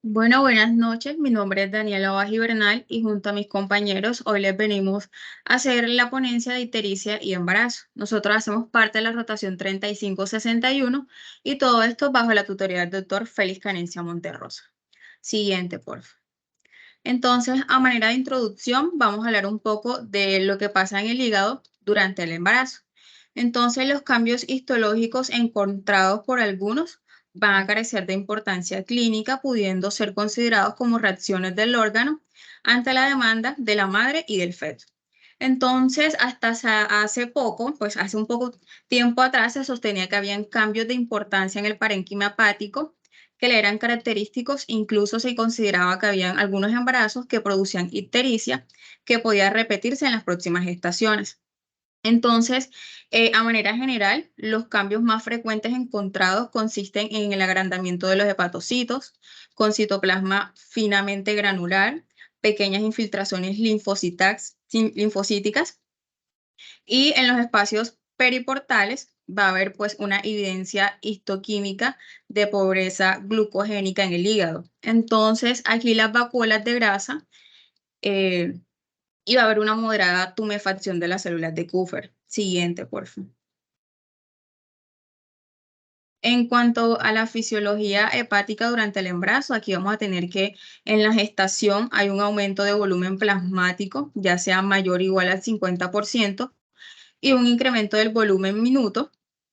Bueno, buenas noches. Mi nombre es Daniela Baji Bernal y junto a mis compañeros hoy les venimos a hacer la ponencia de ictericia y embarazo. Nosotros hacemos parte de la rotación 3561 y todo esto bajo la tutoría del doctor Félix Canencia Monterrosa. Siguiente, por favor. Entonces, a manera de introducción, vamos a hablar un poco de lo que pasa en el hígado durante el embarazo. Entonces, los cambios histológicos encontrados por algunos van a carecer de importancia clínica, pudiendo ser considerados como reacciones del órgano ante la demanda de la madre y del feto. Entonces, hace poco, pues hace un poco tiempo atrás, se sostenía que habían cambios de importancia en el parénquima hepático que le eran característicos, incluso se consideraba que habían algunos embarazos que producían ictericia que podía repetirse en las próximas gestaciones. Entonces, a manera general, los cambios más frecuentes encontrados consisten en el agrandamiento de los hepatocitos, con citoplasma finamente granular, pequeñas infiltraciones linfocíticas y en los espacios periportales va a haber pues una evidencia histoquímica de pobreza glucogénica en el hígado. Entonces, aquí las vacuolas de grasa eh, y va a haber una moderada tumefacción de las células de Kupffer. Siguiente, por favor. En cuanto a la fisiología hepática durante el embarazo, aquí vamos a tener que en la gestación hay un aumento de volumen plasmático, ya sea mayor o igual al 50%, y un incremento del volumen minuto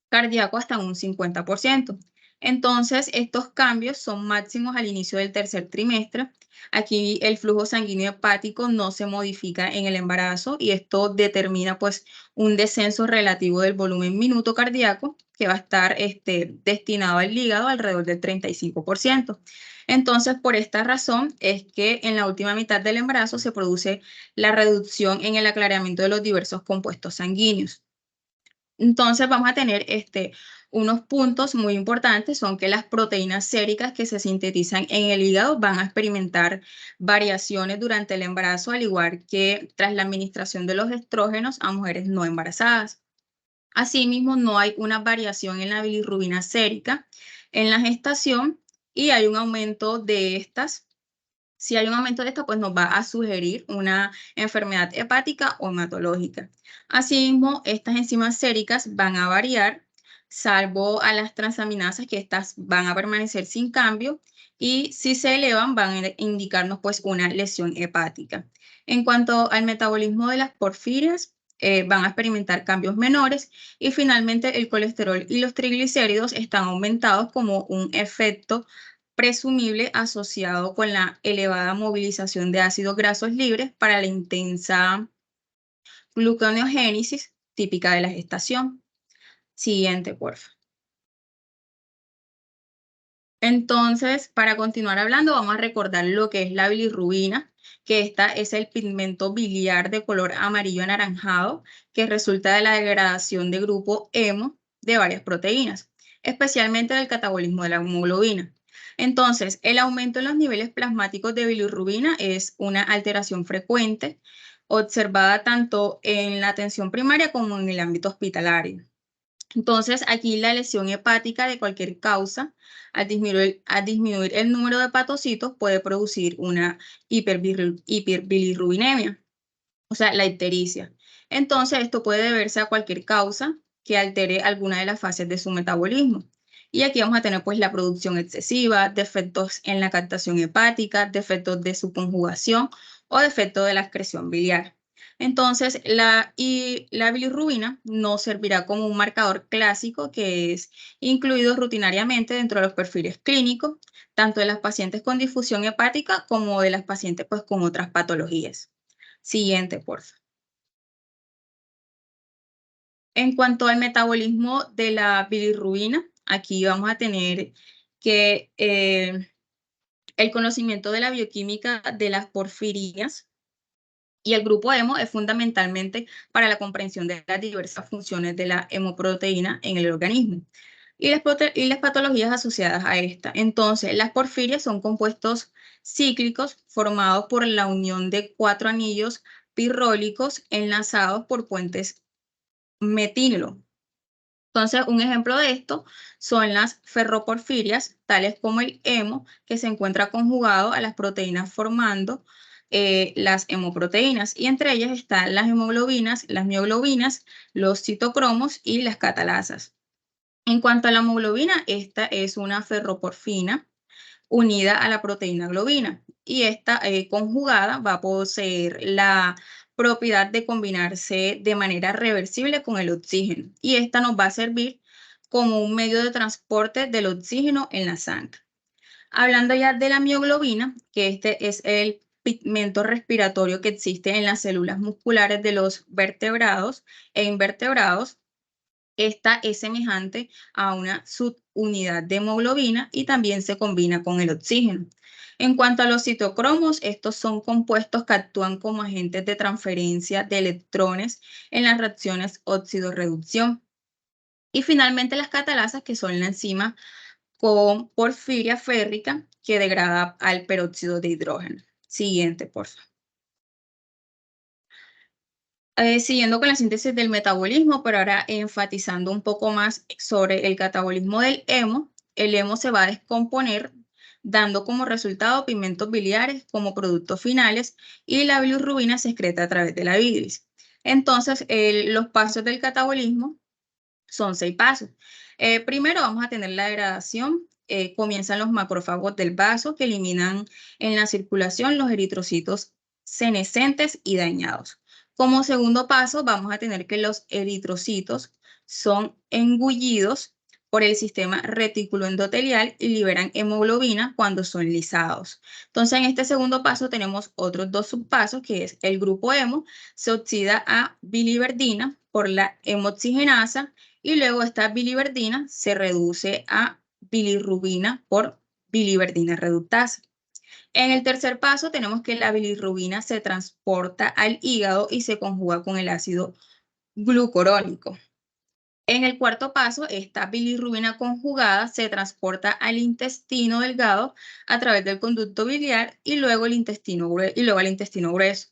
cardíaco hasta un 50%. Entonces, estos cambios son máximos al inicio del tercer trimestre. Aquí el flujo sanguíneo hepático no se modifica en el embarazo y esto determina pues un descenso relativo del volumen minuto cardíaco que va a estar destinado al hígado alrededor del 35%. Entonces, por esta razón es que en la última mitad del embarazo se produce la reducción en el aclaramiento de los diversos compuestos sanguíneos. Entonces vamos a tener unos puntos muy importantes, son que las proteínas séricas que se sintetizan en el hígado van a experimentar variaciones durante el embarazo, al igual que tras la administración de los estrógenos a mujeres no embarazadas. Asimismo, no hay una variación en la bilirrubina sérica en la gestación y hay un aumento de estas. Si hay un aumento de esto, pues nos va a sugerir una enfermedad hepática o hematológica. Asimismo, estas enzimas séricas van a variar, salvo a las transaminasas, que estas van a permanecer sin cambio, y si se elevan, van a indicarnos pues una lesión hepática. En cuanto al metabolismo de las porfirias, van a experimentar cambios menores y finalmente el colesterol y los triglicéridos están aumentados como un efecto presumible asociado con la elevada movilización de ácidos grasos libres para la intensa gluconeogénesis típica de la gestación. Siguiente, por favor. Entonces, para continuar hablando, vamos a recordar lo que es la bilirrubina, que esta es el pigmento biliar de color amarillo anaranjado que resulta de la degradación de grupo hemo de varias proteínas, especialmente del catabolismo de la hemoglobina. Entonces, el aumento en los niveles plasmáticos de bilirrubina es una alteración frecuente observada tanto en la atención primaria como en el ámbito hospitalario. Entonces, aquí la lesión hepática de cualquier causa, al disminuir el número de hepatocitos, puede producir una hiperbilirrubinemia, o sea, la ictericia. Entonces, esto puede deberse a cualquier causa que altere alguna de las fases de su metabolismo. Y aquí vamos a tener pues la producción excesiva, defectos en la captación hepática, defectos de su conjugación o defectos de la excreción biliar. Entonces, la bilirrubina no servirá como un marcador clásico que es incluido rutinariamente dentro de los perfiles clínicos, tanto de las pacientes con difusión hepática como de las pacientes pues, con otras patologías. Siguiente, por favor. En cuanto al metabolismo de la bilirrubina, aquí vamos a tener que el conocimiento de la bioquímica de las porfirias y el grupo hemo es fundamentalmente para la comprensión de las diversas funciones de la hemoproteína en el organismo y las patologías asociadas a esta. Entonces, las porfirias son compuestos cíclicos formados por la unión de 4 anillos pirrólicos enlazados por puentes metílo. Entonces, un ejemplo de esto son las ferroporfirias, tales como el hemo, que se encuentra conjugado a las proteínas formando las hemoproteínas, y entre ellas están las hemoglobinas, las mioglobinas, los citocromos y las catalasas. En cuanto a la hemoglobina, esta es una ferroporfina unida a la proteína globina, y esta conjugada va a poseer la propiedad de combinarse de manera reversible con el oxígeno, y esta nos va a servir como un medio de transporte del oxígeno en la sangre. Hablando ya de la mioglobina, que este es el pigmento respiratorio que existe en las células musculares de los vertebrados e invertebrados, esta es semejante a una subunidad de hemoglobina y también se combina con el oxígeno. En cuanto a los citocromos, estos son compuestos que actúan como agentes de transferencia de electrones en las reacciones óxido-reducción. Y finalmente las catalasas, que son la enzima con porfiria férrica que degrada al peróxido de hidrógeno. Siguiente, por favor. Siguiendo con la síntesis del metabolismo, pero ahora enfatizando un poco más sobre el catabolismo del hemo, el hemo se va a descomponer dando como resultado pigmentos biliares como productos finales, y la bilirrubina se excreta a través de la bilis. Entonces, los pasos del catabolismo son 6 pasos. Primero vamos a tener la degradación. Comienzan los macrófagos del vaso, que eliminan en la circulación los eritrocitos senescentes y dañados. Como segundo paso, vamos a tener que los eritrocitos son engullidos por el sistema retículo endotelial y liberan hemoglobina cuando son lisados. Entonces, en este segundo paso tenemos otros 2 subpasos, que es el grupo hemo, se oxida a biliverdina por la hemoxigenasa, y luego esta biliverdina se reduce a bilirrubina por biliverdina reductasa. En el tercer paso tenemos que la bilirrubina se transporta al hígado y se conjuga con el ácido glucurónico. En el cuarto paso, esta bilirrubina conjugada se transporta al intestino delgado a través del conducto biliar y luego al intestino grueso.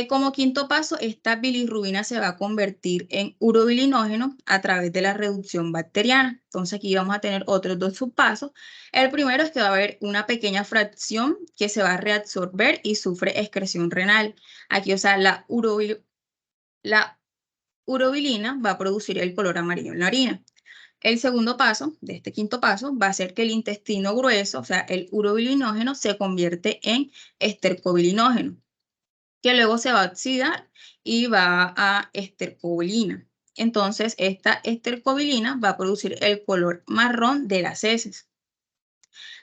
Como quinto paso, esta bilirrubina se va a convertir en urobilinógeno a través de la reducción bacteriana. Entonces aquí vamos a tener otros 2 subpasos. El primero es que va a haber una pequeña fracción que se va a reabsorber y sufre excreción renal. Aquí, o sea, la urobilina va a producir el color amarillo en la orina. El segundo paso de este quinto paso va a ser que el intestino grueso, o sea, el urobilinógeno, se convierte en estercobilinógeno, que luego se va a oxidar y va a estercobilina. Entonces, esta estercobilina va a producir el color marrón de las heces.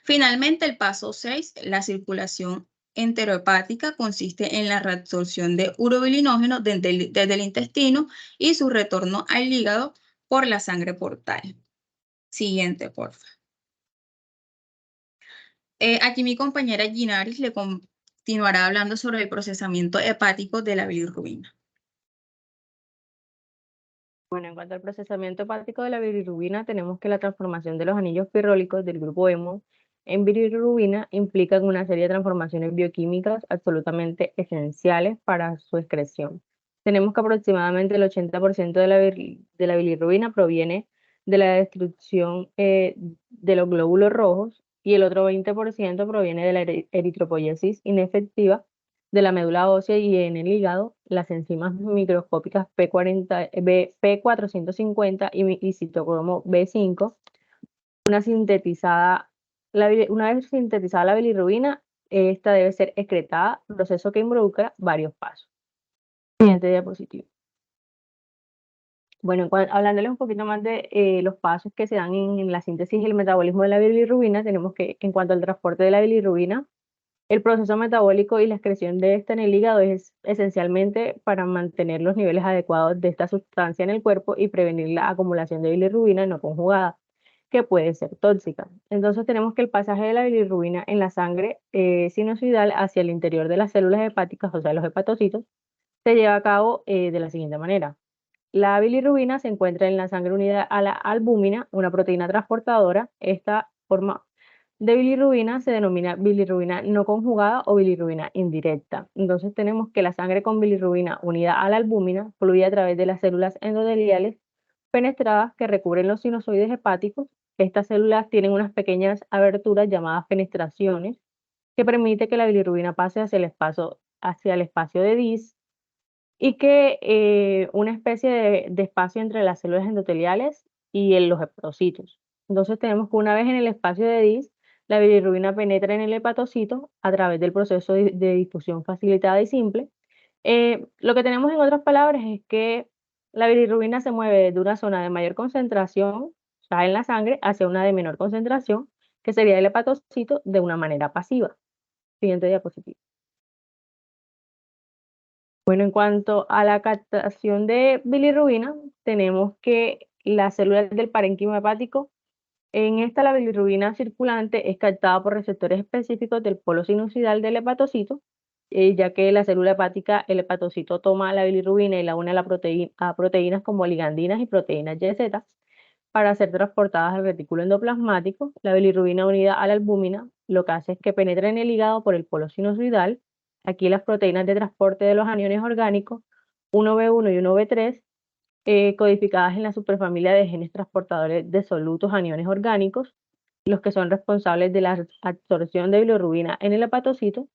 Finalmente, el paso 6, la circulación enterohepática, consiste en la reabsorción de urobilinógeno desde el intestino y su retorno al hígado por la sangre portal. Siguiente, por favor. Aquí mi compañera Ginaris le continuará hablando sobre el procesamiento hepático de la bilirrubina. Bueno, en cuanto al procesamiento hepático de la bilirrubina, tenemos que la transformación de los anillos pirrólicos del grupo hemo en bilirrubina implica una serie de transformaciones bioquímicas absolutamente esenciales para su excreción. Tenemos que aproximadamente el 80% de la bilirrubina proviene de la destrucción de los glóbulos rojos, y el otro 20% proviene de la eritropoyesis inefectiva de la médula ósea, y en el hígado las enzimas microscópicas P450 y citocromo B5. Una vez sintetizada la bilirrubina, esta debe ser excretada, proceso que involucra varios pasos. Siguiente diapositiva. Bueno, hablándoles un poquito más de los pasos que se dan en la síntesis y el metabolismo de la bilirrubina, tenemos que, en cuanto al transporte de la bilirrubina, el proceso metabólico y la excreción de esta en el hígado es esencialmente para mantener los niveles adecuados de esta sustancia en el cuerpo y prevenir la acumulación de bilirrubina no conjugada, que puede ser tóxica. Entonces tenemos que el pasaje de la bilirrubina en la sangre sinusoidal hacia el interior de las células hepáticas, o sea, los hepatocitos, se lleva a cabo de la siguiente manera. La bilirrubina se encuentra en la sangre unida a la albúmina, una proteína transportadora. Esta forma de bilirrubina se denomina bilirrubina no conjugada o bilirrubina indirecta. Entonces tenemos que la sangre con bilirrubina unida a la albúmina fluye a través de las células endoteliales fenestradas que recubren los sinusoides hepáticos. Estas células tienen unas pequeñas aberturas llamadas fenestraciones que permite que la bilirrubina pase hacia el espacio de DIS y que una especie de espacio entre las células endoteliales y en los hepatocitos. Entonces tenemos que una vez en el espacio de DIS, la bilirrubina penetra en el hepatocito a través del proceso de difusión facilitada y simple. Lo que tenemos en otras palabras es que la bilirrubina se mueve de una zona de mayor concentración, o sea, en la sangre, hacia una de menor concentración, que sería el hepatocito, de una manera pasiva. Siguiente diapositiva. Bueno, en cuanto a la captación de bilirrubina, tenemos que las células del parénquima hepático, en esta la bilirrubina circulante es captada por receptores específicos del polo sinusoidal del hepatocito, ya que la célula hepática, el hepatocito toma la bilirrubina y la une a, a proteínas como ligandinas y proteínas YZ para ser transportadas al retículo endoplasmático. La bilirrubina unida a la albúmina lo que hace es que penetra en el hígado por el polo sinusoidal. Aquí las proteínas de transporte de los aniones orgánicos 1B1 y 1B3, codificadas en la superfamilia de genes transportadores de solutos aniones orgánicos, los que son responsables de la absorción de bilirrubina en el hepatocito.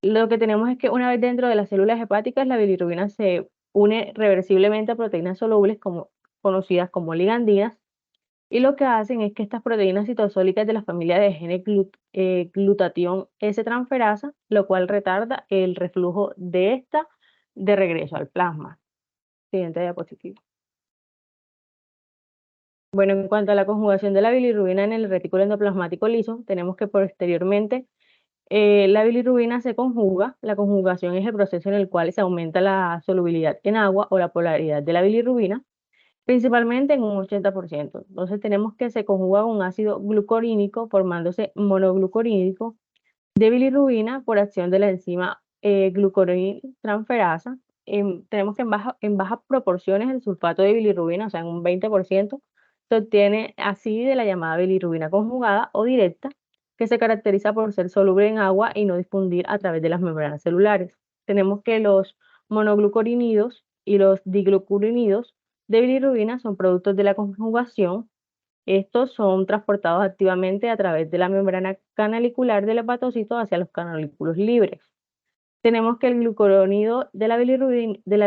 Lo que tenemos es que una vez dentro de las células hepáticas, la bilirrubina se une reversiblemente a proteínas solubles conocidas como ligandinas, y lo que hacen es que estas proteínas citosólicas de la familia de genes glutatión S-transferasa, lo cual retarda el reflujo de esta de regreso al plasma. Siguiente diapositiva. Bueno, en cuanto a la conjugación de la bilirrubina en el retículo endoplasmático liso, tenemos que posteriormente la bilirrubina se conjuga. La conjugación es el proceso en el cual se aumenta la solubilidad en agua o la polaridad de la bilirrubina, principalmente en un 80%. Entonces tenemos que se conjuga con ácido glucurínico formándose monoglucurínico de bilirrubina por acción de la enzima glucoroniltransferasa. Tenemos que en bajas proporciones el sulfato de bilirrubina, o sea, en un 20%, se obtiene así de la llamada bilirrubina conjugada o directa, que se caracteriza por ser soluble en agua y no difundir a través de las membranas celulares. Tenemos que los monoglucorinidos y los diglucurinidos de bilirrubina son productos de la conjugación. Estos son transportados activamente a través de la membrana canalicular del hepatocito hacia los canalículos libres. Tenemos que el glucurónido de la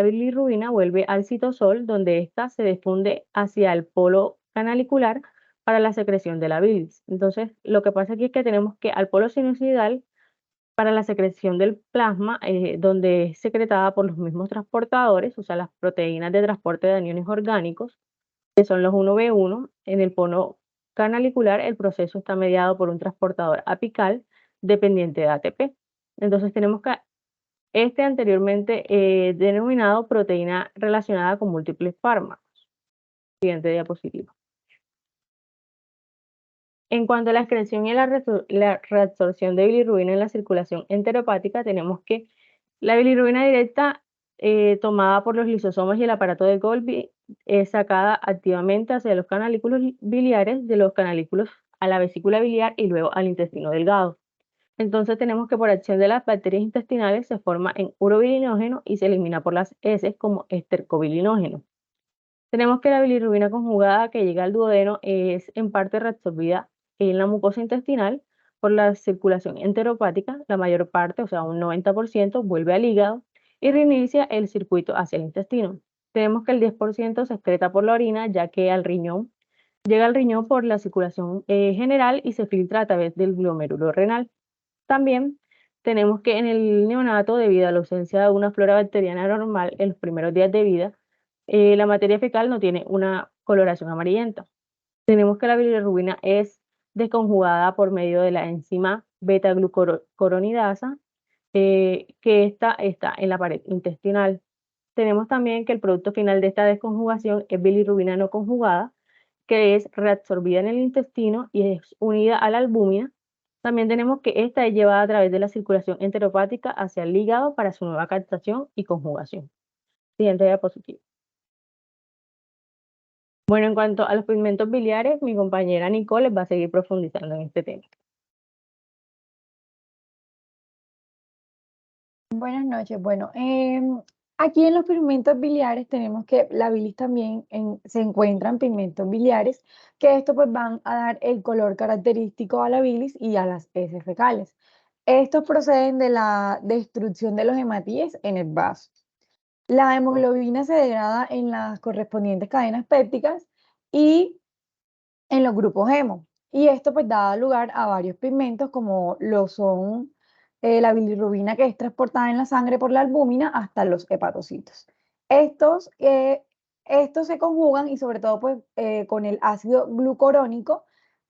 bilirrubina vuelve al citosol, donde ésta se difunde hacia el polo canalicular para la secreción de la bilis. Entonces, lo que pasa aquí es que tenemos que al polo sinusoidal para la secreción del plasma, donde es secretada por los mismos transportadores, o sea, las proteínas de transporte de aniones orgánicos, que son los 1B1. En el polo canalicular, el proceso está mediado por un transportador apical dependiente de ATP. Entonces tenemos que anteriormente denominado proteína relacionada con múltiples fármacos. Siguiente diapositiva. En cuanto a la excreción y la reabsorción de bilirrubina en la circulación enterohepática, tenemos que la bilirrubina directa tomada por los lisosomas y el aparato de Golgi es sacada activamente hacia los canalículos biliares, de los canalículos a la vesícula biliar y luego al intestino delgado. Entonces tenemos que por acción de las bacterias intestinales se forma en urobilinógeno y se elimina por las heces como estercobilinógeno. Tenemos que la bilirrubina conjugada que llega al duodeno es en parte reabsorbida en la mucosa intestinal por la circulación enteropática. La mayor parte, o sea, un 90%, vuelve al hígado y reinicia el circuito hacia el intestino. Tenemos que el 10% se excreta por la orina, ya que llega al riñón por la circulación general y se filtra a través del glomérulo renal. También tenemos que en el neonato, debido a la ausencia de una flora bacteriana normal en los primeros días de vida, la materia fecal no tiene una coloración amarillenta. Tenemos que la bilirrubina es desconjugada por medio de la enzima beta-glucuronidasa, que está en la pared intestinal. Tenemos también que el producto final de esta desconjugación es bilirrubina no conjugada, que es reabsorbida en el intestino y es unida a la albúmina. También tenemos que esta es llevada a través de la circulación enteropática hacia el hígado para su nueva captación y conjugación. Siguiente diapositiva. Bueno, en cuanto a los pigmentos biliares, mi compañera Nicole les va a seguir profundizando en este tema. Buenas noches. Bueno, Aquí en los pigmentos biliares tenemos que la bilis también se encuentran pigmentos biliares, que estos pues van a dar el color característico a la bilis y a las heces fecales. Estos proceden de la destrucción de los hematíes en el vaso. La hemoglobina se degrada en las correspondientes cadenas pépticas y en los grupos hemo. Y esto pues da lugar a varios pigmentos como lo son la bilirrubina, que es transportada en la sangre por la albúmina, hasta los hepatocitos. Estos, estos se conjugan y sobre todo pues con el ácido glucurónico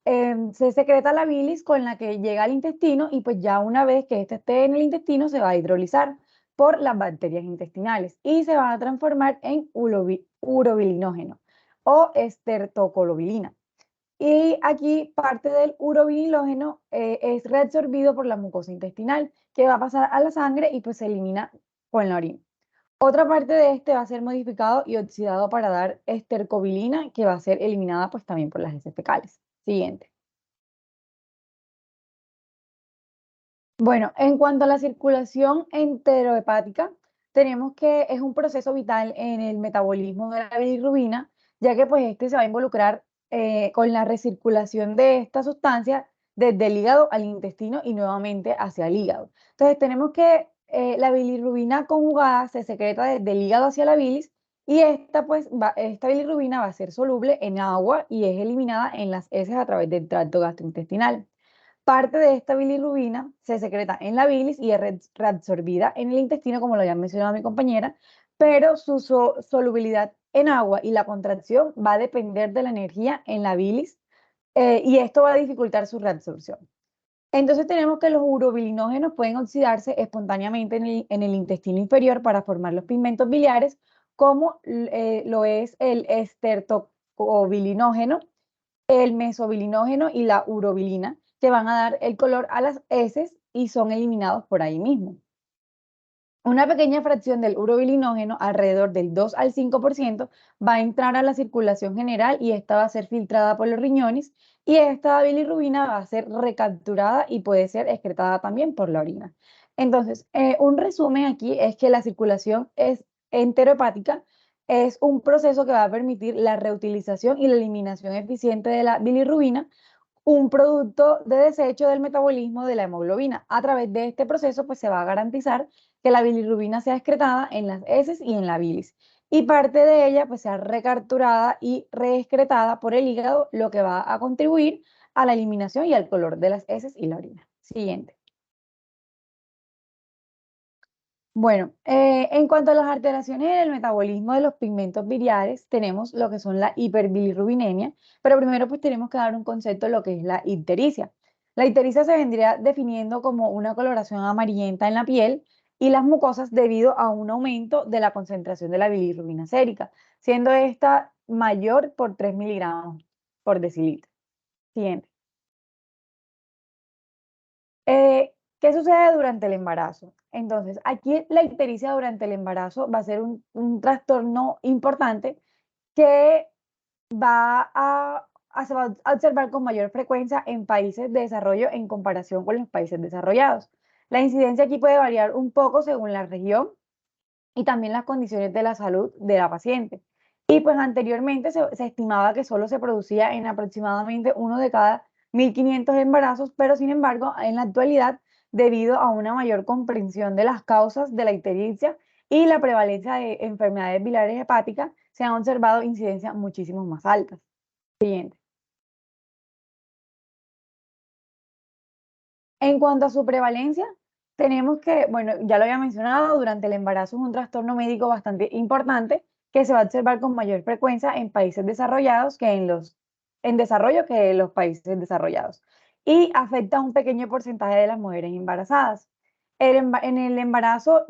se secreta la bilis con la que llega al intestino, y pues ya una vez que este esté en el intestino se va a hidrolizar por las bacterias intestinales y se va a transformar en urobilinógeno o estertocolobilina. Y aquí parte del urobililógeno es reabsorbido por la mucosa intestinal, que va a pasar a la sangre y pues se elimina con la orina. Otra parte de este va a ser modificado y oxidado para dar estercobilina, que va a ser eliminada pues también por las heces fecales. Siguiente. Bueno, en cuanto a la circulación enterohepática, tenemos que es un proceso vital en el metabolismo de la bilirrubina, ya que pues este se va a involucrar con la recirculación de esta sustancia desde el hígado al intestino y nuevamente hacia el hígado. Entonces tenemos que la bilirrubina conjugada se secreta desde el hígado hacia la bilis, y esta esta bilirrubina va a ser soluble en agua y es eliminada en las heces a través del tracto gastrointestinal. Parte de esta bilirrubina se secreta en la bilis y es reabsorbida en el intestino, como lo había mencionado mi compañera, pero su solubilidad en agua y la contracción va a depender de la energía en la bilis, y esto va a dificultar su reabsorción. Entonces tenemos que los urobilinógenos pueden oxidarse espontáneamente en el intestino inferior para formar los pigmentos biliares, como lo es el estertocobilinógeno, el mesobilinógeno y la urobilina, que van a dar el color a las heces y son eliminados por ahí mismo. Una pequeña fracción del urobilinógeno, alrededor del 2 al 5%, va a entrar a la circulación general y esta va a ser filtrada por los riñones, y esta bilirrubina va a ser recapturada y puede ser excretada también por la orina. Entonces, un resumen aquí es que la circulación enterohepática es un proceso que va a permitir la reutilización y la eliminación eficiente de la bilirrubina, un producto de desecho del metabolismo de la hemoglobina. A través de este proceso, pues se va a garantizar que la bilirrubina sea excretada en las heces y en la bilis, y parte de ella pues sea recapturada y reexcretada por el hígado, lo que va a contribuir a la eliminación y al color de las heces y la orina. Siguiente. Bueno, en cuanto a las alteraciones en el metabolismo de los pigmentos biliares, tenemos lo que son la hiperbilirrubinemia, pero primero pues tenemos que dar un concepto de lo que es la ictericia. La ictericia se vendría definiendo como una coloración amarillenta en la piel y las mucosas debido a un aumento de la concentración de la bilirrubina sérica, siendo esta mayor por 3 miligramos por decilitro. Siguiente. ¿Qué sucede durante el embarazo? Entonces, aquí la ictericia durante el embarazo va a ser un trastorno importante que se va a observar con mayor frecuencia en países de desarrollo en comparación con los países desarrollados. La incidencia aquí puede variar un poco según la región y también las condiciones de la salud de la paciente. Y pues anteriormente se estimaba que solo se producía en aproximadamente uno de cada 1.500 embarazos, pero sin embargo, en la actualidad, debido a una mayor comprensión de las causas de la ictericia y la prevalencia de enfermedades biliares hepáticas, se han observado incidencias muchísimo más altas. Siguiente. En cuanto a su prevalencia, tenemos que, bueno, ya lo había mencionado, durante el embarazo es un trastorno médico bastante importante que se va a observar con mayor frecuencia en países desarrollados que en desarrollo que en los países desarrollados, y afecta a un pequeño porcentaje de las mujeres embarazadas. En el embarazo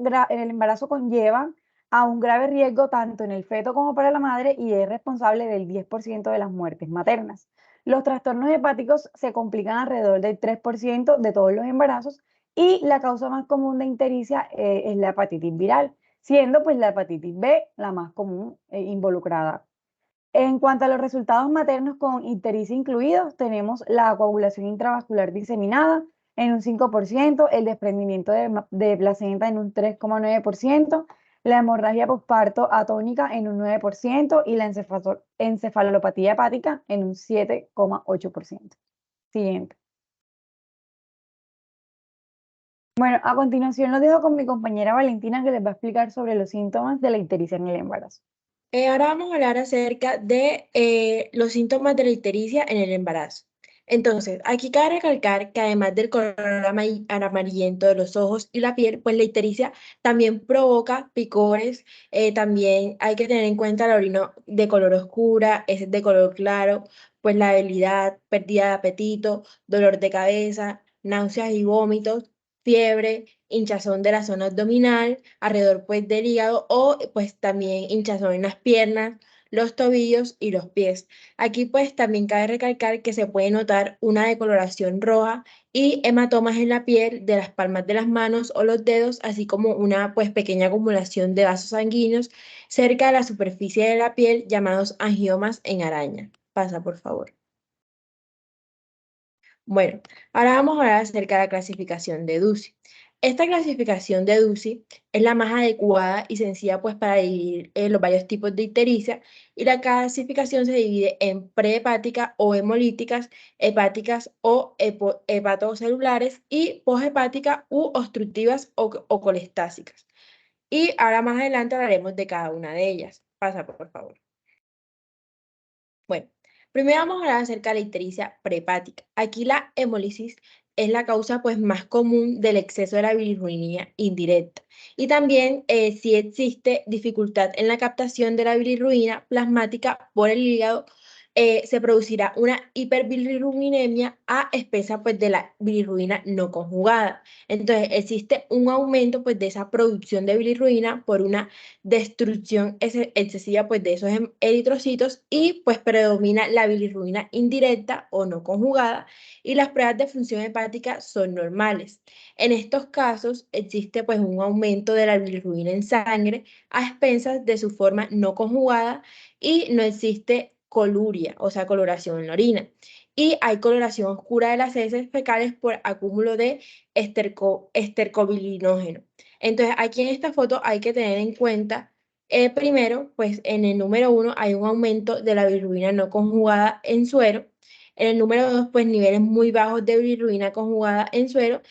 conlleva a un grave riesgo tanto en el feto como para la madre, y es responsable del 10% de las muertes maternas. Los trastornos hepáticos se complican alrededor del 3% de todos los embarazos, y la causa más común de ictericia es la hepatitis viral, siendo pues la hepatitis B la más común involucrada. En cuanto a los resultados maternos con ictericia incluidos, tenemos la coagulación intravascular diseminada en un 5%, el desprendimiento de placenta en un 3,9%, la hemorragia posparto atónica en un 9% y la encefalopatía hepática en un 7,8%. Siguiente. Bueno, a continuación lo dejo con mi compañera Valentina que les va a explicar sobre los síntomas de la ictericia en el embarazo. Ahora vamos a hablar acerca de los síntomas de la ictericia en el embarazo. Entonces, aquí cabe recalcar que además del color amarillento de los ojos y la piel, pues la ictericia también provoca picores. También hay que tener en cuenta la orina de color oscura, es de color claro, pues la debilidad, pérdida de apetito, dolor de cabeza, náuseas y vómitos, fiebre, hinchazón de la zona abdominal, alrededor pues del hígado o pues también hinchazón en las piernas, los tobillos y los pies. Aquí pues también cabe recalcar que se puede notar una decoloración roja y hematomas en la piel de las palmas de las manos o los dedos, así como una pues pequeña acumulación de vasos sanguíneos cerca de la superficie de la piel llamados angiomas en araña. Pasa, por favor. Bueno, ahora vamos a hablar acerca de la clasificación de DUCI. Esta clasificación de DUCI es la más adecuada y sencilla pues para dividir los varios tipos de ictericia y la clasificación se divide en prehepática o hemolíticas, hepáticas o hepatocelulares y poshepáticas u obstructivas o colestásicas. Y ahora más adelante hablaremos de cada una de ellas. Pasa, por favor. Bueno, primero vamos a hablar acerca de la ictericia prehepática. Aquí la hemólisis es la causa pues más común del exceso de la bilirruina indirecta. Y también si existe dificultad en la captación de la bilirruina plasmática por el hígado, se producirá una hiperbilirrubinemia a expensas pues de la bilirruina no conjugada. Entonces existe un aumento pues de esa producción de bilirruina por una destrucción excesiva pues de esos eritrocitos y pues predomina la bilirruina indirecta o no conjugada y las pruebas de función hepática son normales. En estos casos existe pues un aumento de la bilirruina en sangre a expensas de su forma no conjugada y no existe coluria, o sea, coloración en la orina. Y hay coloración oscura de las heces fecales por acúmulo de estercobilinógeno. Entonces, aquí en esta foto hay que tener en cuenta, primero, pues en el número 1 hay un aumento de la bilirrubina no conjugada en suero. En el número 2, pues niveles muy bajos de bilirrubina conjugada en suero.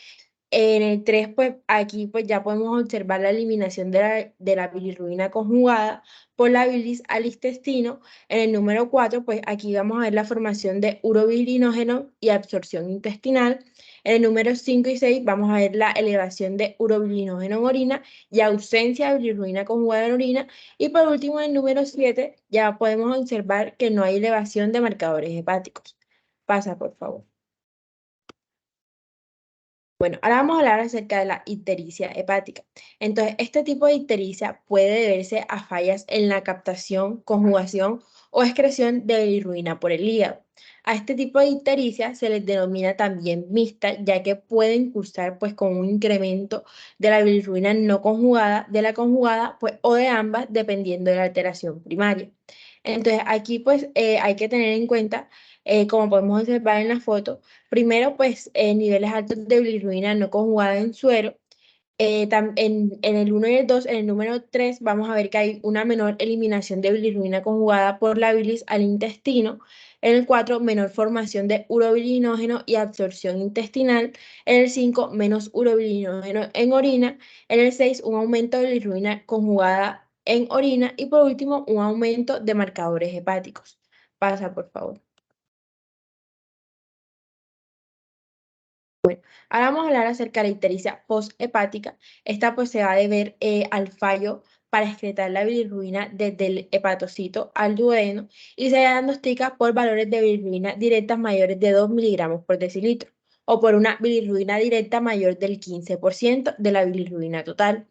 En el 3, pues aquí pues ya podemos observar la eliminación de la bilirrubina conjugada por la bilis al intestino. En el número 4, pues aquí vamos a ver la formación de urobilinógeno y absorción intestinal. En el número 5 y 6 vamos a ver la elevación de urobilinógeno en orina y ausencia de bilirrubina conjugada en orina. Y por último, en el número 7 ya podemos observar que no hay elevación de marcadores hepáticos. Pasa, por favor. Bueno, ahora vamos a hablar acerca de la ictericia hepática. Entonces, este tipo de ictericia puede deberse a fallas en la captación, conjugación o excreción de bilirrubina por el hígado. A este tipo de ictericia se les denomina también mixta, ya que pueden cursar pues con un incremento de la bilirrubina no conjugada, de la conjugada pues, o de ambas, dependiendo de la alteración primaria. Entonces, aquí pues hay que tener en cuenta, como podemos observar en la foto, primero, pues niveles altos de bilirrubina no conjugada en suero. En el 1 y el 2, en el número 3, vamos a ver que hay una menor eliminación de bilirrubina conjugada por la bilis al intestino. En el 4, menor formación de urobilinógeno y absorción intestinal. En el 5, menos urobilinógeno en orina. En el 6, un aumento de bilirrubina conjugada en orina. Y por último, un aumento de marcadores hepáticos. Pasa, por favor. Ahora vamos a hablar acerca de la ictericia posthepática. Esta pues se va a deber al fallo para excretar la bilirrubina desde el hepatocito al duodeno y se diagnostica por valores de bilirrubina directas mayores de 2 miligramos por decilitro o por una bilirrubina directa mayor del 15% de la bilirrubina total.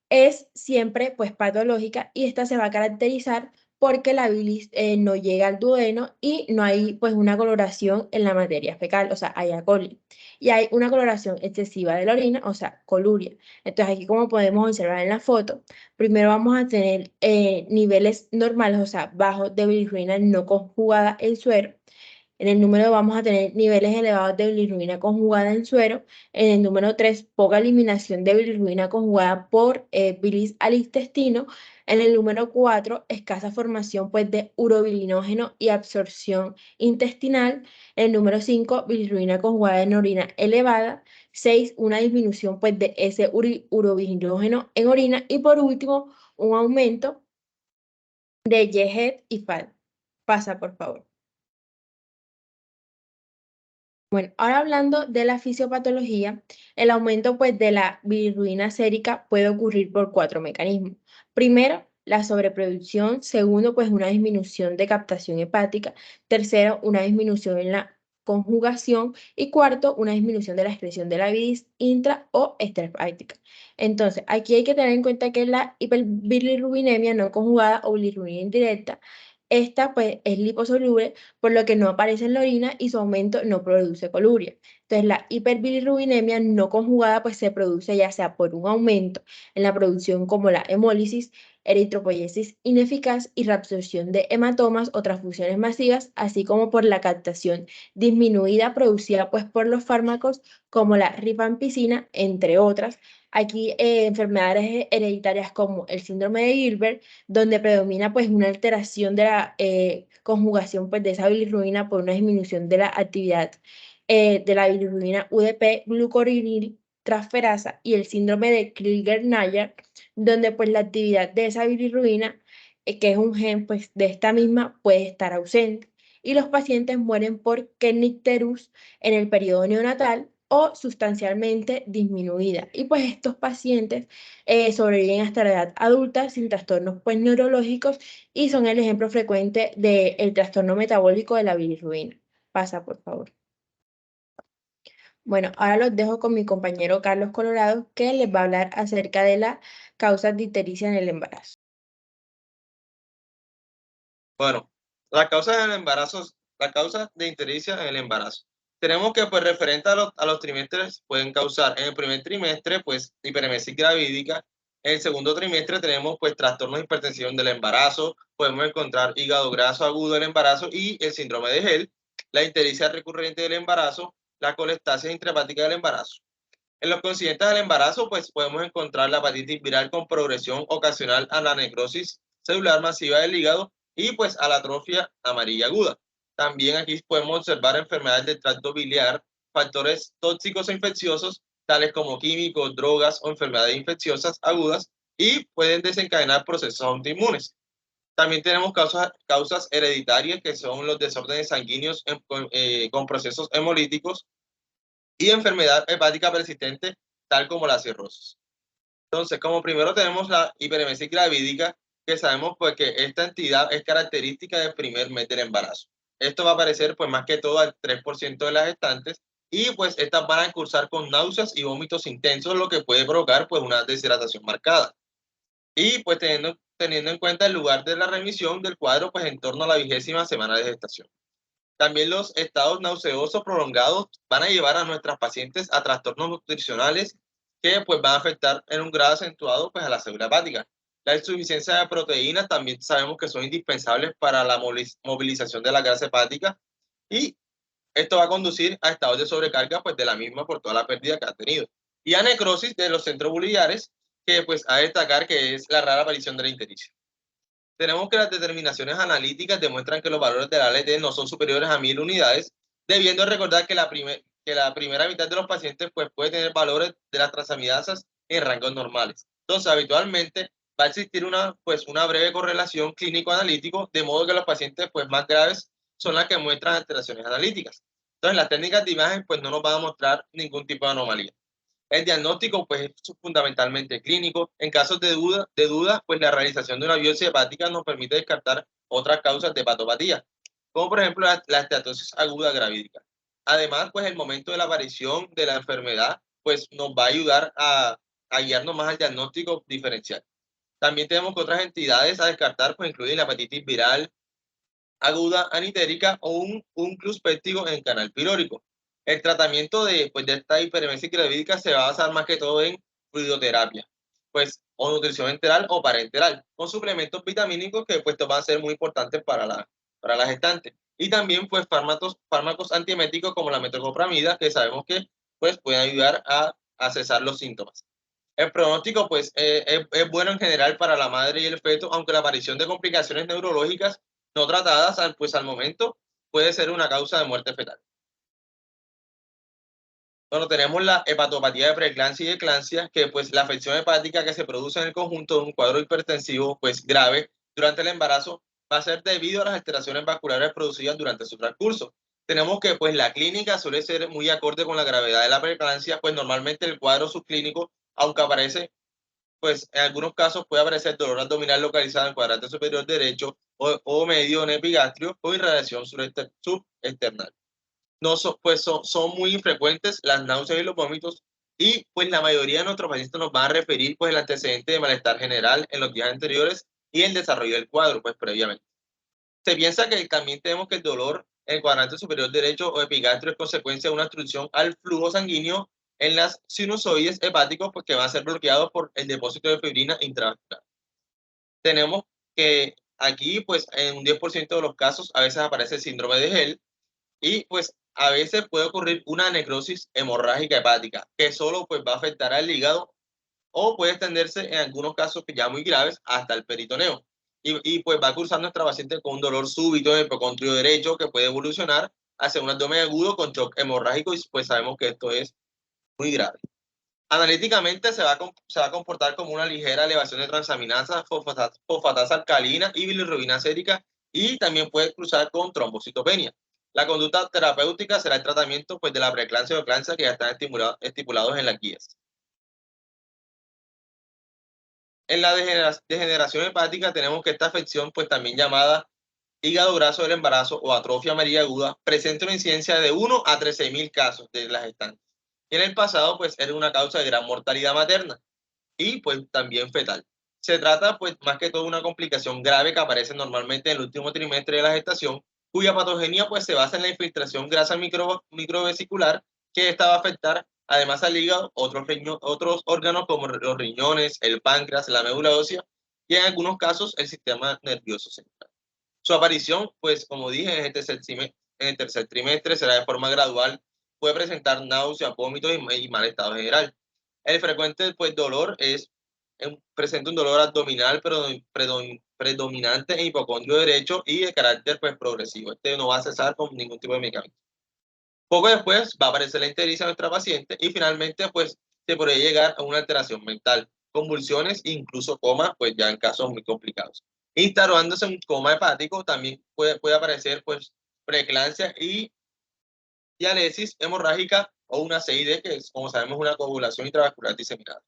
Es siempre pues patológica y esta se va a caracterizar porque la bilis no llega al duodeno y no hay pues una coloración en la materia fecal, o sea, hay E. coli. Y hay una coloración excesiva de la orina, o sea, coluria. Entonces aquí como podemos observar en la foto, primero vamos a tener niveles normales, o sea, bajos de bilirrubina no conjugada en suero. En el número 2 vamos a tener niveles elevados de bilirrubina conjugada en suero. En el número 3, poca eliminación de bilirrubina conjugada por bilis al intestino. En el número 4, escasa formación pues, de urobilinógeno y absorción intestinal. En el número 5, bilirrubina conjugada en orina elevada. 6, una disminución pues, de ese urobilinógeno en orina. Y por último, un aumento de YEHET y FAD. Pasa, por favor. Bueno, ahora hablando de la fisiopatología, el aumento pues, de la bilirrubina sérica puede ocurrir por 4 mecanismos. Primero, la sobreproducción. Segundo, pues una disminución de captación hepática. Tercero, una disminución en la conjugación. Y cuarto, una disminución de la excreción de la bilis intra o extrahepática. Entonces, aquí hay que tener en cuenta que la hiperbilirrubinemia no conjugada o bilirrubina indirecta, esta pues es liposoluble, por lo que no aparece en la orina y su aumento no produce coluria. Entonces, la hiperbilirrubinemia no conjugada pues se produce ya sea por un aumento en la producción como la hemólisis, eritropoyesis ineficaz y reabsorción de hematomas o transfusiones masivas, así como por la captación disminuida producida pues por los fármacos como la rifampicina, entre otras. Aquí enfermedades hereditarias como el síndrome de Gilbert, donde predomina pues una alteración de la conjugación pues de esa bilirrubina por una disminución de la actividad de la bilirrubina UDP glucuronil transferasa, y el síndrome de Krieger-Najar, donde pues la actividad de esa bilirrubina, que es un gen pues de esta misma, puede estar ausente y los pacientes mueren por kernicterus en el periodo neonatal o sustancialmente disminuida. Y pues estos pacientes sobreviven hasta la edad adulta sin trastornos pues, neurológicos y son el ejemplo frecuente del trastorno metabólico de la bilirrubina. Pasa, por favor. Bueno, ahora los dejo con mi compañero Carlos Colorado, que les va a hablar acerca de las causas de ictericia en el embarazo. Bueno, las causas del embarazo, las causas de ictericia en el embarazo. Tenemos que, pues, referente a los trimestres, pueden causar en el primer trimestre, pues, hiperemesis gravídica. En el segundo trimestre tenemos, pues, trastornos de hipertensión del embarazo. Podemos encontrar hígado graso agudo del embarazo y el síndrome de Hell, la ictericia recurrente del embarazo, la colestasis intrahepática del embarazo. En los consiguientes del embarazo, pues, podemos encontrar la hepatitis viral con progresión ocasional a la necrosis celular masiva del hígado y pues a la atrofia amarilla aguda. También aquí podemos observar enfermedades del tracto biliar, factores tóxicos e infecciosos, tales como químicos, drogas o enfermedades infecciosas agudas, y pueden desencadenar procesos autoinmunes. También tenemos causas hereditarias, que son los desórdenes sanguíneos con procesos hemolíticos y enfermedad hepática persistente, tal como la cirrosis. Entonces, como primero tenemos la hiperemesis gravídica, que sabemos pues que esta entidad es característica del primer mes del embarazo. Esto va a aparecer pues más que todo al 3% de las gestantes, y pues estas van a cursar con náuseas y vómitos intensos, lo que puede provocar pues una deshidratación marcada. Y pues teniendo en cuenta el lugar de la remisión del cuadro pues en torno a la 20ª semana de gestación. También los estados nauseosos prolongados van a llevar a nuestras pacientes a trastornos nutricionales que pues van a afectar en un grado acentuado pues a la célula hepática. La insuficiencia de proteínas también sabemos que son indispensables para la movilización de la grasa hepática, y esto va a conducir a estados de sobrecarga pues de la misma por toda la pérdida que ha tenido. Y a necrosis de los centros biliares, que pues a destacar que es la rara aparición de la ictericia. Tenemos que las determinaciones analíticas demuestran que los valores del ALT no son superiores a 1000 unidades, debiendo recordar que la primera mitad de los pacientes pues, puede tener valores de las transaminasas en rangos normales. Entonces, habitualmente va a existir una breve correlación clínico-analítico, de modo que los pacientes pues, más graves son las que muestran alteraciones analíticas. Entonces, las técnicas de imagen pues, no nos van a mostrar ningún tipo de anomalía. El diagnóstico pues, es fundamentalmente clínico. En casos de duda, pues la realización de una biopsia hepática nos permite descartar otras causas de hepatopatía, como por ejemplo la esteatosis aguda gravídica. Además, pues el momento de la aparición de la enfermedad pues nos va a ayudar a guiarnos más al diagnóstico diferencial. También tenemos que otras entidades a descartar pues incluyen la hepatitis viral aguda anitérica o un clus péptico en el canal pilórico. El tratamiento de esta hiperemesis gravídica se va a basar más que todo en fluidoterapia, pues, o nutrición enteral o parenteral, con suplementos vitamínicos que pues van a ser muy importantes para la gestante. y también pues fármacos antieméticos como la metoclopramida, que sabemos que pues pueden ayudar a cesar los síntomas. El pronóstico pues es bueno en general para la madre y el feto, aunque la aparición de complicaciones neurológicas no tratadas pues al momento puede ser una causa de muerte fetal. Bueno, tenemos la hepatopatía de preeclampsia y eclampsia, que pues la afección hepática que se produce en el conjunto de un cuadro hipertensivo pues grave durante el embarazo va a ser debido a las alteraciones vasculares producidas durante su transcurso. Tenemos que pues la clínica suele ser muy acorde con la gravedad de la preeclampsia, pues normalmente el cuadro subclínico, aunque aparece, pues en algunos casos puede aparecer dolor abdominal localizado en el cuadrante superior derecho o medio en epigastrio o irradiación subesternal. No pues son muy infrecuentes las náuseas y los vómitos, y pues la mayoría de nuestros pacientes nos van a referir pues el antecedente de malestar general en los días anteriores y el desarrollo del cuadro pues previamente. Se piensa que también tenemos que el dolor en el cuadrante superior derecho o epigastrio es consecuencia de una obstrucción al flujo sanguíneo en las sinusoides hepáticos, pues que van a ser bloqueados por el depósito de fibrina intravascular. Tenemos que aquí pues en un 10% de los casos a veces aparece el síndrome de Hell, y pues a veces puede ocurrir una necrosis hemorrágica hepática que solo pues va a afectar al hígado o puede extenderse en algunos casos ya muy graves hasta el peritoneo. Y pues va a cursar nuestra paciente con un dolor súbito en el hipocondrio derecho que puede evolucionar hacia un abdomen agudo con shock hemorrágico, y pues sabemos que esto es muy grave. Analíticamente se va a comportar como una ligera elevación de transaminasa, fosfatasa alcalina y bilirrubina sérica, y también puede cruzar con trombocitopenia. La conducta terapéutica será el tratamiento pues, de la preeclampsia o eclampsia que ya están estipulados en las guías. En la degeneración hepática tenemos que esta afección, pues también llamada hígado graso del embarazo o atrofia amarilla aguda, presenta una incidencia de 1 a 13.000 casos de las gestantes. Y en el pasado, pues era una causa de gran mortalidad materna y pues también fetal. Se trata pues más que todo una complicación grave que aparece normalmente en el último trimestre de la gestación, cuya patogenia pues se basa en la infiltración grasa microvesicular, que esta va a afectar además al hígado, otros órganos como los riñones, el páncreas, la médula ósea y en algunos casos el sistema nervioso central. Su aparición, pues como dije, en el tercer trimestre será de forma gradual, puede presentar náuseas, vómitos y mal estado general. El frecuente pues, dolor presenta un dolor abdominal predominante en hipocondrio derecho y de carácter pues, progresivo. Este no va a cesar con ningún tipo de medicamento. Poco después va a aparecer la ictericia de nuestra paciente y finalmente pues se podría llegar a una alteración mental, convulsiones e incluso coma, pues ya en casos muy complicados. Instaurándose un coma hepático, también puede aparecer pues preeclampsia y diálisis hemorrágica o una CID, que es, como sabemos, una coagulación intravascular diseminada.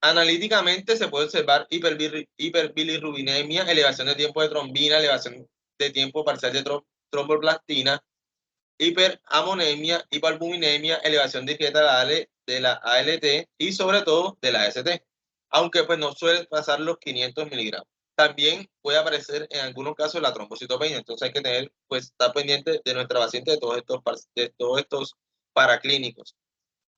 Analíticamente se puede observar hiperbilirrubinemia, elevación de tiempo de trombina, elevación de tiempo parcial de tromboplastina, hiperamonemia, hipoalbuminemia, elevación discreta de la ALT y sobre todo de la AST, aunque pues no suele pasar los 500 miligramos. También puede aparecer en algunos casos la trombocitopenia, entonces hay que tener, pues, estar pendiente de nuestra paciente de todos estos paraclínicos.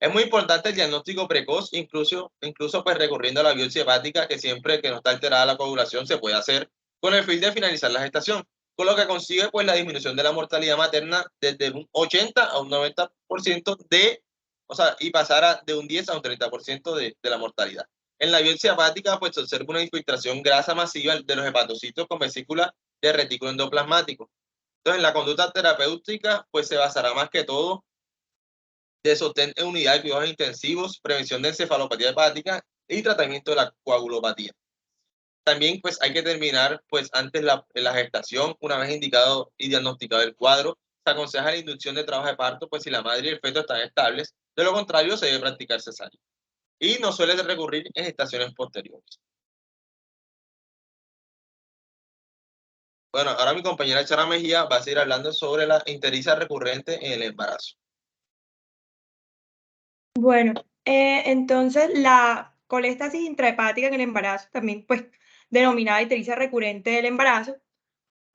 Es muy importante el diagnóstico precoz, incluso pues recurriendo a la biopsia hepática, que siempre que no está alterada la coagulación se puede hacer con el fin de finalizar la gestación, con lo que consigue pues la disminución de la mortalidad materna desde un 80 a un 90% y pasar de un 10 a un 30% de la mortalidad. En la biopsia hepática pues se observa una infiltración grasa masiva de los hepatocitos con vesícula de retículo endoplasmático. Entonces la conducta terapéutica pues se basará más que todo de sostén en unidad de cuidados intensivos, prevención de encefalopatía hepática y tratamiento de la coagulopatía. También pues hay que terminar pues antes la gestación, una vez indicado y diagnosticado el cuadro, se aconseja la inducción de trabajo de parto pues si la madre y el feto están estables, de lo contrario se debe practicar cesárea. Y no suele recurrir en gestaciones posteriores. Bueno, ahora mi compañera Chara Mejía va a seguir hablando sobre la ictericia recurrente en el embarazo. Bueno, entonces la colestasis intrahepática en el embarazo, también pues denominada ictericia recurrente del embarazo,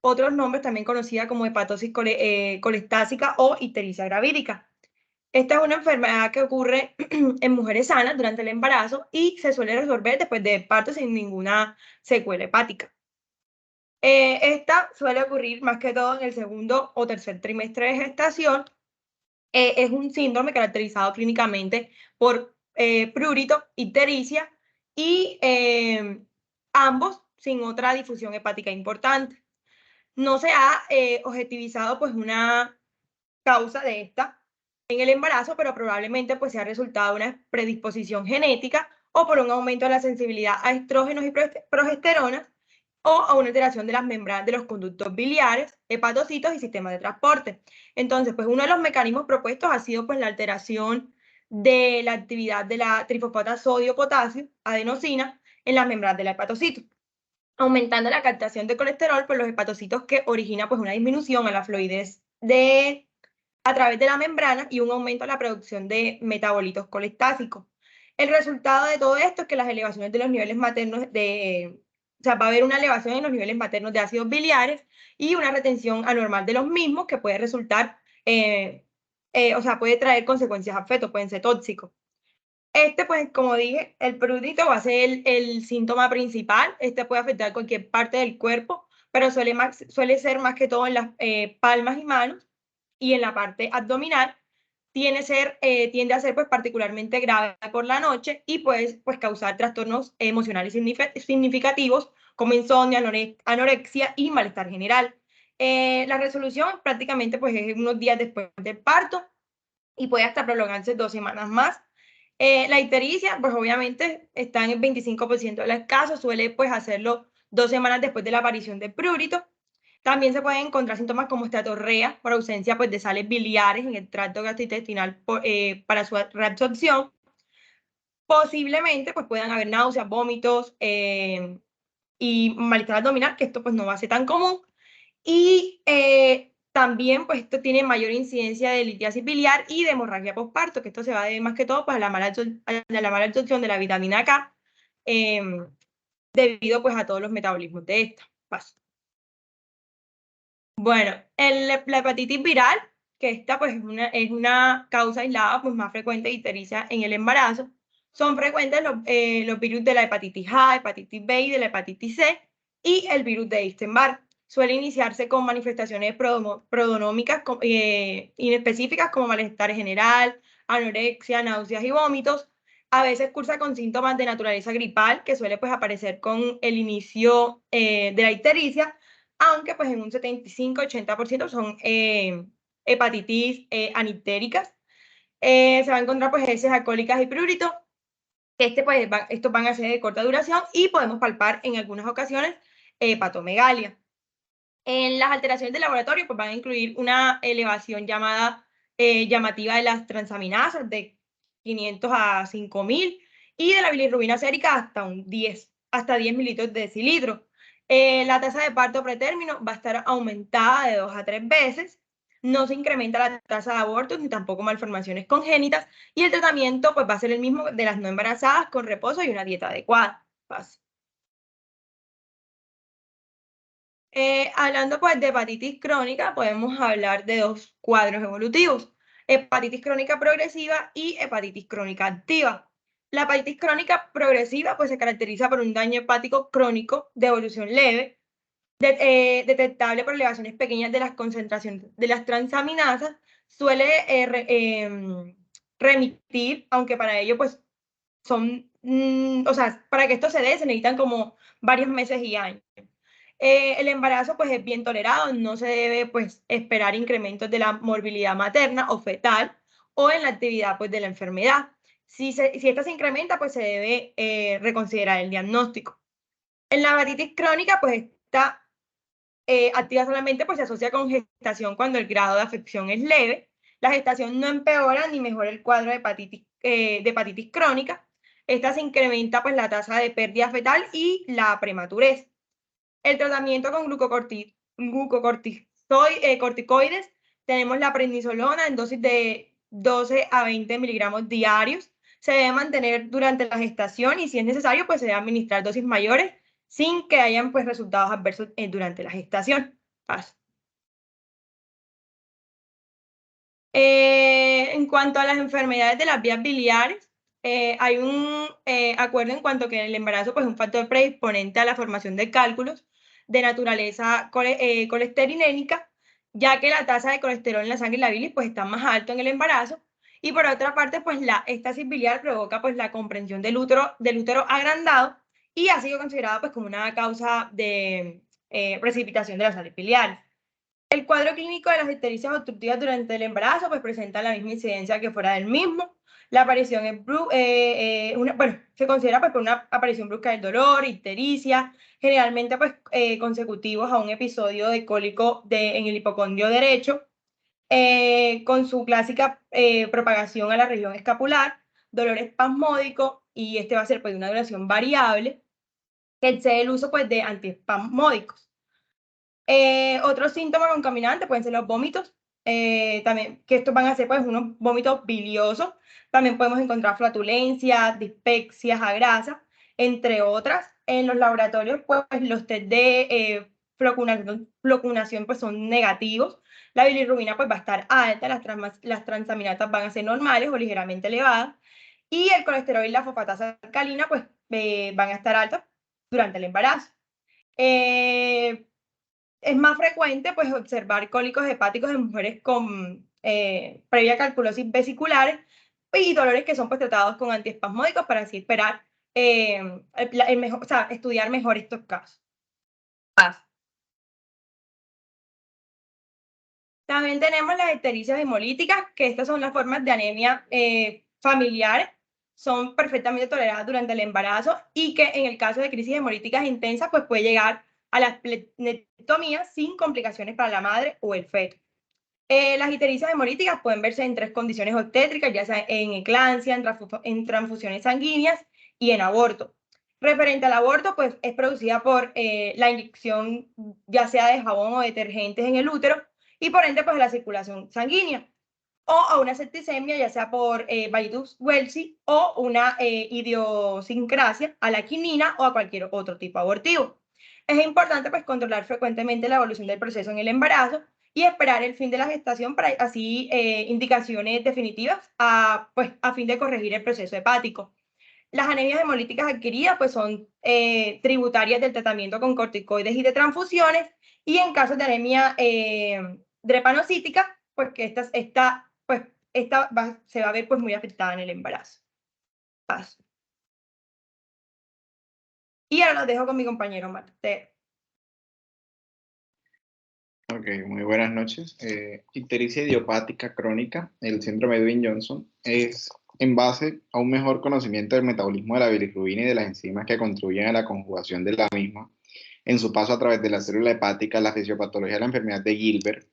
otros nombres también conocida como hepatosis colestásica o ictericia gravídica. Esta es una enfermedad que ocurre en mujeres sanas durante el embarazo y se suele resolver después de parto sin ninguna secuela hepática. Esta suele ocurrir más que todo en el segundo o tercer trimestre de gestación. Es un síndrome caracterizado clínicamente por prurito, ictericia y ambos sin otra difusión hepática importante. No se ha objetivizado pues una causa de esta en el embarazo, pero probablemente pues sea resultado de una predisposición genética o por un aumento de la sensibilidad a estrógenos y progesterona o a una alteración de las membranas de los conductos biliares, hepatocitos y sistemas de transporte. Entonces, pues uno de los mecanismos propuestos ha sido pues la alteración de la actividad de la trifosfata sodio-potasio, adenosina, en las membranas del hepatocito, aumentando la captación de colesterol por los hepatocitos, que origina pues una disminución a la fluidez a través de la membrana y un aumento en la producción de metabolitos colestásicos. El resultado de todo esto es que las elevaciones de los niveles maternos o sea, va a haber una elevación en los niveles maternos de ácidos biliares y una retención anormal de los mismos, que puede resultar, o sea, puede traer consecuencias a feto, pueden ser tóxicos. Pues, como dije, el prurito va a ser el síntoma principal. Puede afectar cualquier parte del cuerpo, pero suele ser más que todo en las palmas y manos, y en la parte abdominal tiende a ser pues particularmente grave por la noche y puede pues causar trastornos emocionales significativos como insomnio, anorexia y malestar general. La resolución prácticamente pues es unos días después del parto y puede hasta prolongarse 2 semanas más. La ictericia, pues obviamente está en el 25% de los casos, suele pues hacerlo 2 semanas después de la aparición del prurito. También se pueden encontrar síntomas como estatorrea por ausencia pues, de sales biliares en el tracto gastrointestinal para su reabsorción. Posiblemente pues, puedan haber náuseas, vómitos y malestar abdominal, que esto pues, no va a ser tan común. Y también pues, esto tiene mayor incidencia de litiasis biliar y de hemorragia postparto, que esto se va a deber más que todo pues, a la mala absorción de la vitamina K, debido pues, a todos los metabolismos de esta. Paso. Bueno, la hepatitis viral, que esta pues es una causa aislada pues más frecuente de ictericia en el embarazo. Son frecuentes los virus de la hepatitis A, hepatitis B y de la hepatitis C y el virus de Epstein-Barr. Suele iniciarse con manifestaciones prodonómicas inespecíficas como malestar general, anorexia, náuseas y vómitos. A veces cursa con síntomas de naturaleza gripal, que suele pues aparecer con el inicio de la ictericia, aunque pues en un 75-80% son hepatitis anitéricas. Se va a encontrar pues heces alcohólicas y prurito, que pues estos van a ser de corta duración y podemos palpar en algunas ocasiones hepatomegalia. En las alteraciones de laboratorio pues van a incluir una elevación llamativa de las transaminasas de 500 a 5000 y de la bilirrubina sérica hasta 10 mililitros de decilitro. La tasa de parto pretérmino va a estar aumentada de 2 a 3 veces. No se incrementa la tasa de abortos ni tampoco malformaciones congénitas, y el tratamiento pues, va a ser el mismo de las no embarazadas, con reposo y una dieta adecuada. Paso. Hablando pues de hepatitis crónica, podemos hablar de 2 cuadros evolutivos: hepatitis crónica progresiva y hepatitis crónica activa. La hepatitis crónica progresiva pues se caracteriza por un daño hepático crónico de evolución leve, detectable por elevaciones pequeñas de las concentraciones de las transaminasas. Suele remitir, aunque para ello pues son, o sea, para que esto se dé se necesitan como varios meses y años. El embarazo pues es bien tolerado, no se debe pues esperar incrementos de la morbilidad materna o fetal o en la actividad pues de la enfermedad. Si esta se incrementa pues se debe reconsiderar el diagnóstico. En la hepatitis crónica pues esta activa solamente pues se asocia con gestación cuando el grado de afección es leve. La gestación no empeora ni mejora el cuadro de hepatitis crónica. Esta se incrementa pues la tasa de pérdida fetal y la prematurez. El tratamiento con corticoides, tenemos la prednisolona en dosis de 12 a 20 miligramos diarios. Se debe mantener durante la gestación y si es necesario, pues se debe administrar dosis mayores sin que hayan pues, resultados adversos durante la gestación. Paso. En cuanto a las enfermedades de las vías biliares, hay un acuerdo en cuanto a que el embarazo pues, es un factor predisponente a la formación de cálculos de naturaleza colesterolénica, ya que la tasa de colesterol en la sangre y la bilis pues está más alto en el embarazo. Y por otra parte, pues la estasis biliar provoca pues la comprensión del útero agrandado y ha sido considerada pues como una causa de precipitación de las sales biliares. El cuadro clínico de las ictericias obstructivas durante el embarazo pues presenta la misma incidencia que fuera del mismo. La aparición es se considera pues por una aparición brusca del dolor, ictericia, generalmente pues consecutivos a un episodio de cólico en el hipocondrio derecho, con su clásica propagación a la región escapular, dolor espasmódico, y este va a ser pues de una duración variable, que excede el uso pues de antiespasmódicos. Otros síntomas concomitantes pueden ser los vómitos, también, que estos van a ser pues unos vómitos biliosos. También podemos encontrar flatulencia, dispepsias a grasa, entre otras. En los laboratorios, pues los test de flocunación pues son negativos. La bilirrubina pues va a estar alta, las transaminatas van a ser normales o ligeramente elevadas, y el colesterol y la fosfatasa alcalina pues van a estar altos durante el embarazo. Es más frecuente pues observar cólicos hepáticos en mujeres con previa calculosis vesiculares y dolores que son pues tratados con antiespasmódicos para así esperar estudiar mejor estos casos. También tenemos las ictericias hemolíticas, que estas son las formas de anemia familiares, son perfectamente toleradas durante el embarazo y que en el caso de crisis hemolíticas intensas pues puede llegar a la esplenectomía sin complicaciones para la madre o el feto. Las ictericias hemolíticas pueden verse en 3 condiciones obstétricas, ya sea en eclampsia, en transfusiones sanguíneas y en aborto. Referente al aborto, pues es producida por la inyección ya sea de jabón o detergentes en el útero y por ende pues de la circulación sanguínea, o a una septicemia ya sea por Barrett-Welsi o una idiosincrasia a la quinina o a cualquier otro tipo abortivo. Es importante pues controlar frecuentemente la evolución del proceso en el embarazo y esperar el fin de la gestación para así indicaciones definitivas a fin de corregir el proceso hepático. Las anemias hemolíticas adquiridas pues son tributarias del tratamiento con corticoides y de transfusiones, y en casos de anemia drepanocítica, pues que esta se va a ver pues muy afectada en el embarazo. Paso. Y ahora los dejo con mi compañero Mateo. Ok, muy buenas noches. Ictericia idiopática crónica, el síndrome de Edwin-Johnson, es en base a un mejor conocimiento del metabolismo de la bilirrubina y de las enzimas que contribuyen a la conjugación de la misma en su paso a través de la célula hepática. La fisiopatología de la enfermedad de Gilbert,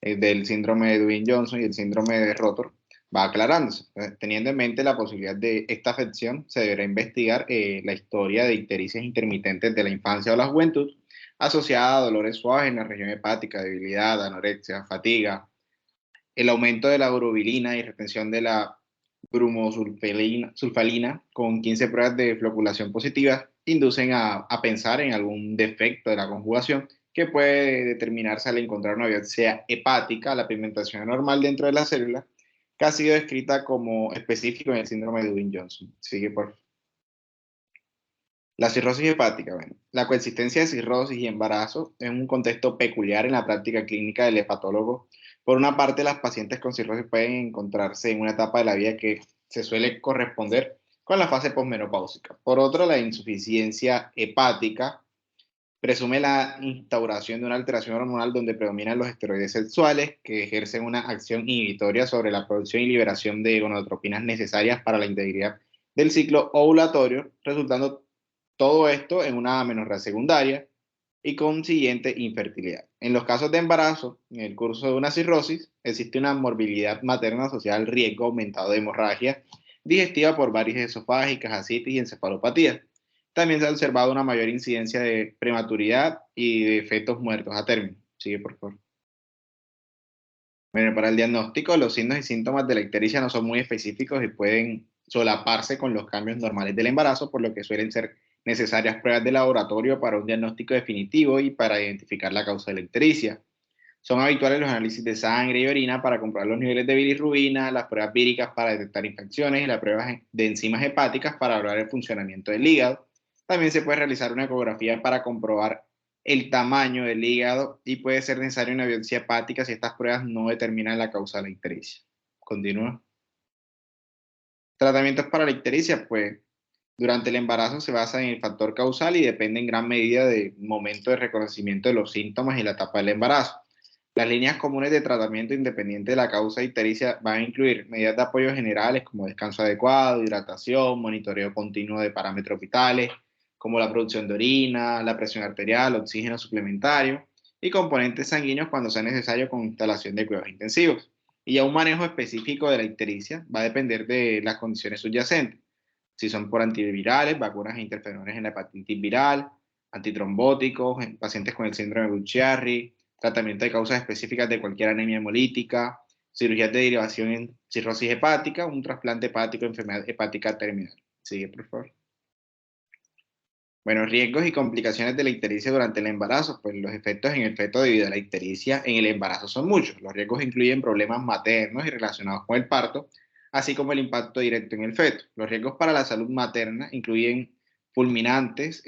del síndrome de Edwin-Johnson y el síndrome de Rotor va aclarándose. Teniendo en mente la posibilidad de esta afección, se deberá investigar la historia de ictericias intermitentes de la infancia o la juventud, asociada a dolores suaves en la región hepática, debilidad, anorexia, fatiga, el aumento de la urobilina y retención de la bromosulfalina con 15 pruebas de floculación positivas inducen a pensar en algún defecto de la conjugación que puede determinarse al encontrar una biopsia hepática, la pigmentación anormal dentro de la célula, que ha sido descrita como específico en el síndrome de Edwin-Johnson. Sigue, por favor. La cirrosis hepática. Bueno, la coexistencia de cirrosis y embarazo es un contexto peculiar en la práctica clínica del hepatólogo. Por una parte, las pacientes con cirrosis pueden encontrarse en una etapa de la vida que se suele corresponder con la fase posmenopáusica. Por otro, la insuficiencia hepática presume la instauración de una alteración hormonal donde predominan los esteroides sexuales, que ejercen una acción inhibitoria sobre la producción y liberación de gonadotropinas necesarias para la integridad del ciclo ovulatorio, resultando todo esto en una amenorrea secundaria y consiguiente infertilidad. En los casos de embarazo, en el curso de una cirrosis, existe una morbilidad materna asociada al riesgo aumentado de hemorragia digestiva por varices esofágicas, ascitis y encefalopatía. También se ha observado una mayor incidencia de prematuridad y de fetos muertos a término. Sigue, por favor. Bueno, para el diagnóstico, los signos y síntomas de la ictericia no son muy específicos y pueden solaparse con los cambios normales del embarazo, por lo que suelen ser necesarias pruebas de laboratorio para un diagnóstico definitivo y para identificar la causa de la ictericia. Son habituales los análisis de sangre y orina para comprobar los niveles de bilirrubina, las pruebas víricas para detectar infecciones y las pruebas de enzimas hepáticas para evaluar el funcionamiento del hígado. También se puede realizar una ecografía para comprobar el tamaño del hígado y puede ser necesaria una biopsia hepática si estas pruebas no determinan la causa de la ictericia. Continúa. Tratamientos para la ictericia, pues durante el embarazo se basa en el factor causal y depende en gran medida del momento de reconocimiento de los síntomas y la etapa del embarazo. Las líneas comunes de tratamiento independiente de la causa de ictericia van a incluir medidas de apoyo generales como descanso adecuado, hidratación, monitoreo continuo de parámetros vitales, como la producción de orina, la presión arterial, oxígeno suplementario y componentes sanguíneos cuando sea necesario con instalación de cuidados intensivos. Y ya un manejo específico de la ictericia va a depender de las condiciones subyacentes. Si son por antivirales, vacunas e interferones en la hepatitis viral, antitrombóticos, en pacientes con el síndrome de Buchiari, tratamiento de causas específicas de cualquier anemia hemolítica, cirugías de derivación en cirrosis hepática, un trasplante hepático, enfermedad hepática terminal. Sigue, por favor. Bueno, riesgos y complicaciones de la ictericia durante el embarazo. Pues los efectos en el feto debido a la ictericia en el embarazo son muchos. Los riesgos incluyen problemas maternos y relacionados con el parto, así como el impacto directo en el feto. Los riesgos para la salud materna incluyen fulminantes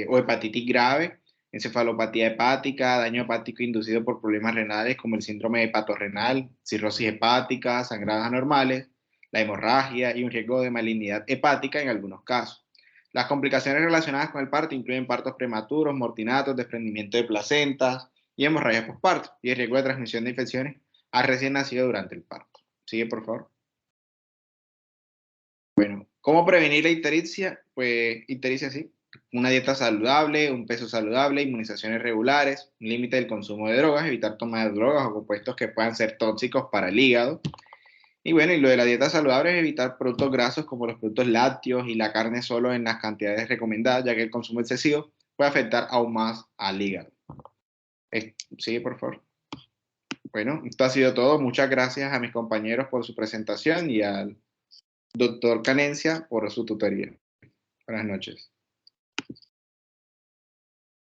o hepatitis grave, encefalopatía hepática, daño hepático inducido por problemas renales como el síndrome hepatorrenal, cirrosis hepática, sangrados anormales, la hemorragia y un riesgo de malignidad hepática en algunos casos. Las complicaciones relacionadas con el parto incluyen partos prematuros, mortinatos, desprendimiento de placentas y hemorragia postparto y el riesgo de transmisión de infecciones al recién nacido durante el parto. Sigue, por favor. Bueno, ¿cómo prevenir la ictericia? Pues ictericia sí. Una dieta saludable, un peso saludable, inmunizaciones regulares, un límite del consumo de drogas, evitar tomar drogas o compuestos que puedan ser tóxicos para el hígado. Y bueno, y lo de la dieta saludable es evitar productos grasos como los productos lácteos y la carne solo en las cantidades recomendadas, ya que el consumo excesivo puede afectar aún más al hígado. Sigue, por favor. Bueno, esto ha sido todo. Muchas gracias a mis compañeros por su presentación y al doctor Canencia por su tutoría. Buenas noches.